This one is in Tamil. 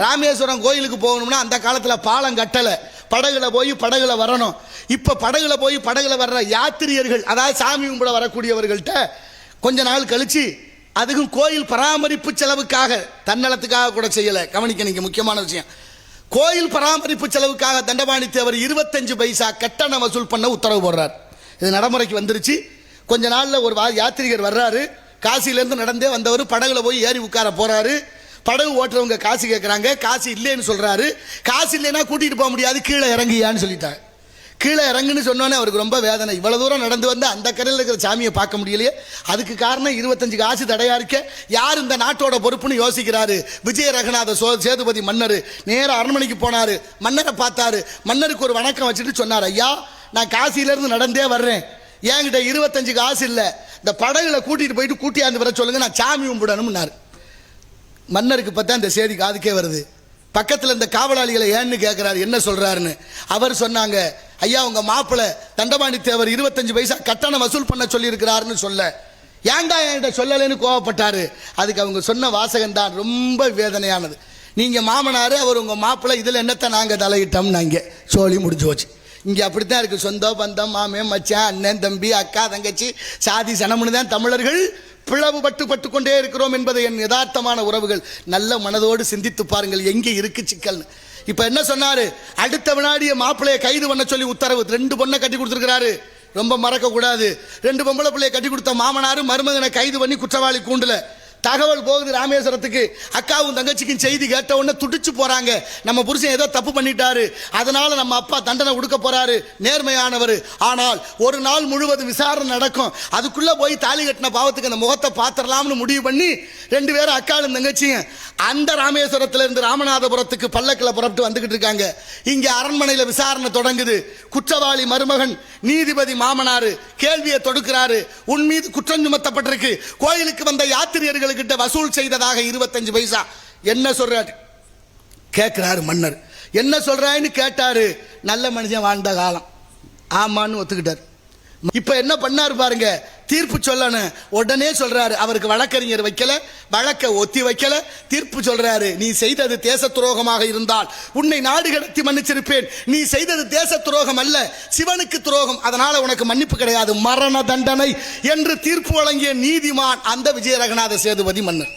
ராமேஸ்வரம் கோயிலுக்கு போகணும்னா அந்த காலத்தில் பாலம் கட்டலை, படகுல போய் படகுல வரணும். இப்போ படகுல போய் படகுல வர்ற யாத்திரியர்கள், அதாவது சாமி கும்பிட வரக்கூடியவர்கள்ட்ட கொஞ்ச நாள் கழிச்சு அதுக்கும் கோயில் பராமரிப்பு செலவுக்காக, தன்னலத்துக்காக கூட செய்யலை, கவனிக்க நீங்க முக்கியமான விஷயம், கோயில் பராமரிப்பு செலவுக்காக தண்டபாணி தேவர் 25 பைசா கட்டணம் வசூல் பண்ண உத்தரவு போடுறார். இது நடைமுறைக்கு வந்துருச்சு. கொஞ்ச நாளில் ஒரு யாத்திரிகர் வர்றாரு, காசிலேருந்து நடந்தே வந்தவர் படகுல போய் ஏறி உட்கார போறாரு. படகு ஓட்டுறவங்க காசு கேட்குறாங்க, காசு இல்லைன்னு சொல்றாரு. காசு இல்லைன்னா கூட்டிட்டு போக முடியாது, கீழே இறங்கியான்னு சொல்லிட்டாங்க. கீழே இறங்குன்னு சொன்னோன்னே அவருக்கு ரொம்ப வேதனை. இவ்வளவு தூரம் நடந்து வந்து அந்த கரையில் இருக்கிற சாமியை பார்க்க முடியலையே, அதுக்கு காரணம் 25 காசு தடையா இருக்க, யார் இந்த நாட்டோட பொறுப்புன்னு யோசிக்கிறாரு. விஜய ரகுநாத சேதுபதி மன்னர் நேர அரண்மனைக்கு போனாரு, மன்னரை பார்த்தாரு. மன்னருக்கு ஒரு வணக்கம் வச்சுட்டு சொன்னார், ஐயா நான் காசியிலேருந்து நடந்தே வர்றேன், என்கிட்ட 25 காசு இல்லை, இந்த படகுல கூட்டிட்டு போயிட்டு கூட்டியாந்து வர சொல்லுங்க, நான் சாமி கும்பிடணும்னாரு. மன்னருக்கு பார்த்தா இந்த செய்தி காதுக்கே வருது. பக்கத்தில் இந்த காவலாளிகளை ஏன்னு கேட்கிறாரு, என்ன சொல்றாருன்னு. அவர் சொன்னாங்க, ஐயா உங்க மாப்பிள்ளை தண்டபாணி தேவர் 25 பைசா கட்டணம் வசூல் பண்ண சொல்லி இருக்கிறாருன்னு சொல்ல, ஏன்டா என்கிட்ட சொல்லலைன்னு கோவப்பட்டாரு. அதுக்கு அவங்க சொன்ன வாசகம் தான் ரொம்ப வேதனையானது. நீங்க மாமனாரு, அவர் உங்க மாப்பிள்ளை, இதுல என்னத்தை நாங்க தலையிட்டோம், நாங்க சோழி முடிஞ்சு போச்சு. இங்கே அப்படித்தான் இருக்கு. சொந்தம் பந்தம், மாமே மச்சான், அண்ணன் தம்பி, அக்கா தங்கச்சி, சாதி சனம்னு தான் தமிழர்கள் பிளவுபட்டு கொண்டே இருக்கிறோம் என்பதை என் யதார்த்தமான உறவுகள் நல்ல மனதோடு சிந்தித்து பாருங்கள், எங்கே இருக்கு சிக்கல்னு. இப்ப என்ன சொன்னாரு, அடுத்த வினாடிய மாப்பிள்ளையை கைது பண்ண சொல்லி உத்தரவு. 2 பொண்ணை கட்டி கொடுத்துருக்கிறாரு, ரொம்ப மறக்க கூடாது. 2 பொம்பளை பிள்ளையை கட்டி கொடுத்த மாமனாரு மருமகனை கைது பண்ணி குற்றவாளி கூண்டுல. தகவல் போகுது ராமேஸ்வரத்துக்கு. அக்காவும் தங்கச்சிக்கும் செய்தி கேட்ட உடனே துடிச்சு போறாங்க, நம்ம புருஷன் ஏதோ தப்பு பண்ணிட்டாரு, அதனால நம்ம அப்பா தண்டனை கொடுக்க போறாரு, நேர்மையானவர். ஆனால் ஒரு நாள் முழுவதும் விசாரணை நடக்கும், அதுக்குள்ள போய் தாலி கட்டின பாவத்துக்கு அந்த முகத்தை பாத்திரலாம்னு முடிவு பண்ணி 2 பேரும் அக்காலும் தங்கச்சியும் அந்த ராமேஸ்வரத்துல இருந்து ராமநாதபுரத்துக்கு பல்லக்கில் புறப்பட்டு வந்துகிட்டு இருக்காங்க. இங்க அரண்மனையில விசாரணை தொடங்குது. குற்றவாளி மருமகன், நீதிபதி மாமனாரு கேள்வியை தொடுக்கிறாரு. உன் மீது குற்றம் சுமத்தப்பட்டிருக்கு, கோயிலுக்கு வந்த யாத்திரியர்கள் கிட்ட வசூல் செய்ததாக 25 பைசா. என்ன சொல்றாரு கேட்கிறாரு மன்னர். என்ன சொல்றான்னு கேட்டாரு. நல்ல மனுஷன் வாழ்ந்த காலம், ஆமான்னு ஒத்துக்கிட்டார். இப்ப என்ன பண்ணாரு பாருங்க, தீர்ப்பு சொல்லணும். உடனே சொல்றாரு, அவருக்கு வழக்கறிஞர் வைக்கல, வழக்க ஒத்தி வைக்கல, தீர்ப்பு சொல்றாரு, நீ செய்தது தேச துரோகமாக இருந்தால் உன்னை நாடு கடத்தி மன்னிச்சிருப்பேன், நீ செய்தது தேச துரோகம் அல்ல, சிவனுக்கு துரோகம், அதனால உனக்கு மன்னிப்பு கிடையாது, மரண தண்டனை என்று தீர்ப்பு வழங்கிய நீதிமான் அந்த விஜய ரகுநாத சேதுபதி மன்னர்.